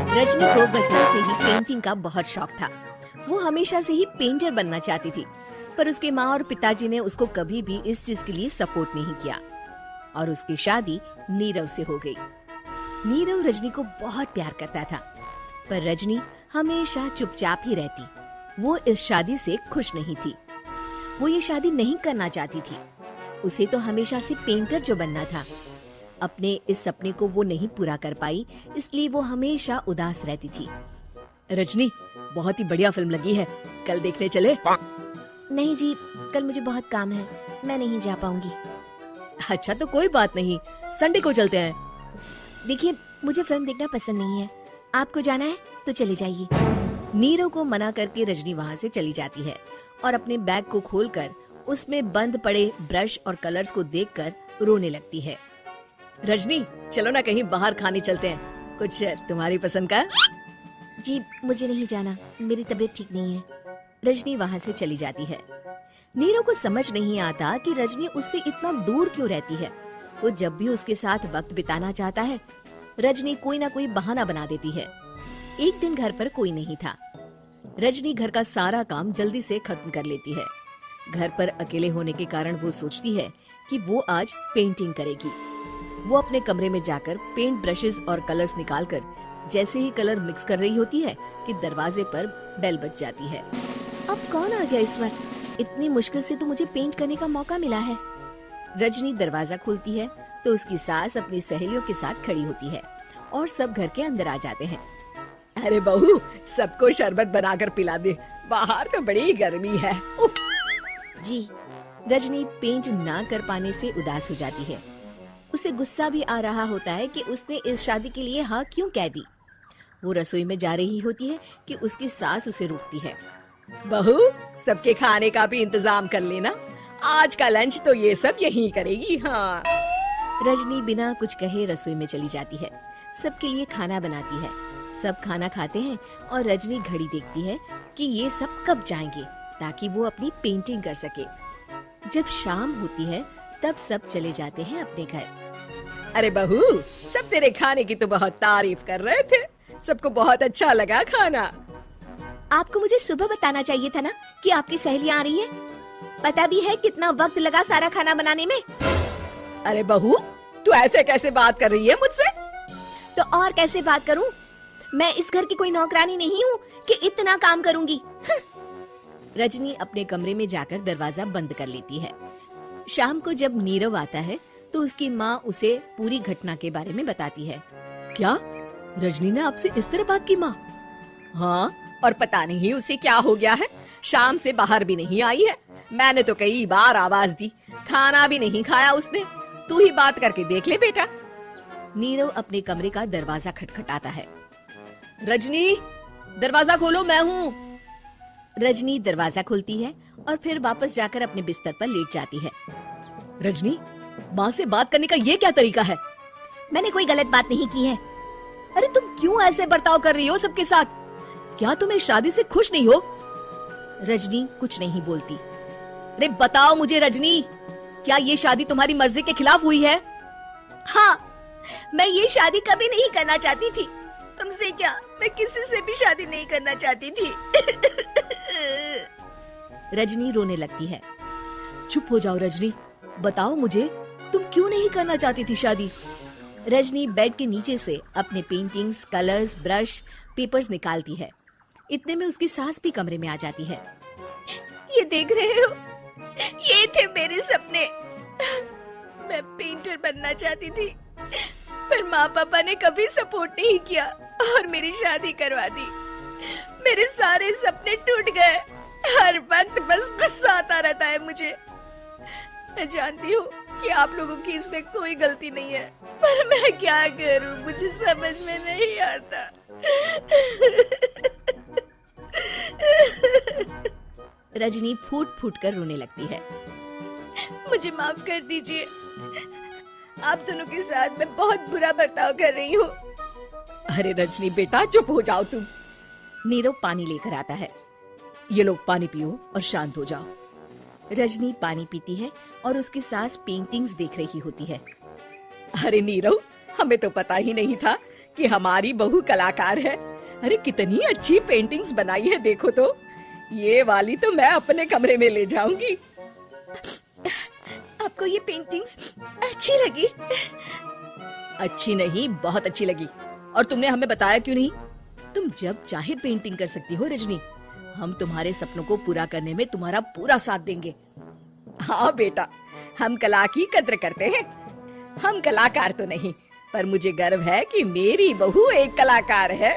रजनी को बचपन से ही पेंटिंग का बहुत शौक था। वो हमेशा से ही पेंटर बनना चाहती थी, पर उसके माँ और पिताजी ने उसको कभी भी इस चीज के लिए सपोर्ट नहीं किया और उसकी शादी नीरव से हो गई। नीरव रजनी को बहुत प्यार करता था, पर रजनी हमेशा चुपचाप ही रहती। वो इस शादी से खुश नहीं थी। वो ये शादी नहीं करना चाहती थी। उसे तो हमेशा से पेंटर जो बनना था। अपने इस सपने को वो नहीं पूरा कर पाई, इसलिए वो हमेशा उदास रहती थी। रजनी, बहुत ही बढ़िया फिल्म लगी है, कल देखने चले? नहीं जी, कल मुझे बहुत काम है, मैं नहीं जा पाऊंगी। अच्छा तो कोई बात नहीं, संडे को चलते हैं। देखिए, मुझे फिल्म देखना पसंद नहीं है। आपको जाना है तो चले जाइए। नीरव को मना करके रजनी वहाँ से चली जाती है और अपने बैग को खोलकर उसमें बंद पड़े ब्रश और कलर्स को देखकर रोने लगती है। रजनी, चलो ना कहीं बाहर खाने चलते हैं, कुछ तुम्हारी पसंद का। जी, मुझे नहीं जाना, मेरी तबीयत ठीक नहीं है। रजनी वहाँ से चली जाती है। नीरव को समझ नहीं आता कि रजनी उससे इतना दूर क्यों रहती है। वो जब भी उसके साथ वक्त बिताना चाहता है, रजनी कोई ना कोई बहाना बना देती है। एक दिन घर पर कोई नहीं था। रजनी घर का सारा काम जल्दी से खत्म कर लेती है। घर पर अकेले होने के कारण वो सोचती है कि वो आज पेंटिंग करेगी। वो अपने कमरे में जाकर पेंट ब्रशेस और कलर्स निकालकर जैसे ही कलर मिक्स कर रही होती है कि दरवाजे पर बेल बज जाती है। अब कौन आ गया इस वक्त? इतनी मुश्किल से तो मुझे पेंट करने का मौका मिला है। रजनी दरवाजा खोलती है तो उसकी सास अपनी सहेलियों के साथ खड़ी होती है और सब घर के अंदर आ जाते हैं। अरे बहू, सबको शरबत बनाकर पिला दे, बाहर तो बड़ी गर्मी है। जी। रजनी पेंट ना कर पाने से उदास हो जाती है। उसे गुस्सा भी आ रहा होता है कि उसने इस शादी के लिए हाँ क्यों कह दी। वो रसोई में जा रही होती है कि उसकी सास उसे रोकती है। बहू, सबके खाने का भी इंतजाम कर लेना, आज का लंच तो ये सब यहीं करेगी। हाँ। रजनी बिना कुछ कहे रसोई में चली जाती है। सबके लिए खाना बनाती है। सब खाना खाते हैं और रजनी घड़ी देखती है कि ये सब कब जाएंगे ताकि वो अपनी पेंटिंग कर सके। जब शाम होती है तब सब चले जाते हैं अपने घर। अरे बहू, सब तेरे खाने की तो बहुत तारीफ कर रहे थे, सबको बहुत अच्छा लगा खाना। आपको मुझे सुबह बताना चाहिए था ना कि आपकी सहेलियां आ रही है। पता भी है कितना वक्त लगा सारा खाना बनाने में। अरे बहू, तू ऐसे कैसे बात कर रही है मुझसे? तो और कैसे बात करूं? मैं इस घर की कोई नौकरानी नहीं हूँ कि इतना काम करूंगी। रजनी अपने कमरे में जाकर दरवाजा बंद कर लेती है। शाम को जब नीरव आता है तो उसकी माँ उसे पूरी घटना के बारे में बताती है। क्या रजनी ने आपसे इस तरह बात की माँ? हाँ, और पता नहीं उसे क्या हो गया है, शाम से बाहर भी नहीं आई है। मैंने तो कई बार आवाज दी, खाना भी नहीं खाया उसने। तू ही बात करके देख ले बेटा। नीरव अपने कमरे का दरवाजा खटखटाता है। रजनी, दरवाजा खोलो, मैं हूँ। रजनी दरवाजा खोलती है और फिर वापस जाकर अपने बिस्तर पर लेट जाती है। रजनी, माँ से बात करने का ये क्या तरीका है? मैंने कोई गलत बात नहीं की है। अरे तुम क्यों ऐसे बर्ताव कर रही हो सबके साथ? क्या तुम इस शादी से खुश नहीं हो? रजनी कुछ नहीं बोलती। अरे बताओ मुझे रजनी, क्या ये शादी तुम्हारी मर्जी के खिलाफ हुई है? हाँ, मैं ये शादी कभी नहीं करना चाहती थी। तुमसे क्या, मैं किसी से भी शादी नहीं करना चाहती थी। रजनी रोने लगती है। चुप हो जाओ रजनी, बताओ मुझे, तुम क्यों नहीं करना चाहती थी शादी? रजनी बेड के नीचे से अपने पेंटिंग्स, कलर्स, ब्रश, पेपर्स निकालती है। इतने में उसकी सास भी कमरे में आ जाती है। ये देख रहे हो, ये थे मेरे सपने। मैं पेंटर बनना चाहती थी, पर माँ पापा ने कभी सपोर्ट नहीं किया और मेरी शादी करवा दी। मेरे सारे सपने टूट गए। हर वक्त बस गुस्सा आता रहता है मुझे। मैं जानती हूँ कि आप लोगों की इसमें कोई गलती नहीं है, पर मैं क्या करूँ, मुझे समझ में नहीं आता। रजनी फूट फूट कर रोने लगती है। मुझे माफ कर दीजिए, आप दोनों के साथ मैं बहुत बुरा बर्ताव कर रही हूँ। अरे रजनी बेटा, चुप हो जाओ तुम। नीरव पानी लेकर आता है। ये लो पानी पियो और शांत हो जाओ। रजनी पानी पीती है और उसकी सास पेंटिंग्स देख रही होती है। अरे नीरव, हमें तो पता ही नहीं था कि हमारी बहू कलाकार है। अरे कितनी अच्छी पेंटिंग्स बनाई है देखो तो। ये वाली तो मैं अपने कमरे में ले जाऊंगी। आपको ये पेंटिंग्स अच्छी लगी? अच्छी नहीं, बहुत अच्छी लगी। और तुमने हमें बताया क्यों नहीं? तुम जब चाहे पेंटिंग कर सकती हो रजनी। हम तुम्हारे सपनों को पूरा करने में तुम्हारा पूरा साथ देंगे। हाँ बेटा, हम कला की कद्र करते हैं। हम कलाकार तो नहीं, पर मुझे गर्व है कि मेरी बहू एक कलाकार है।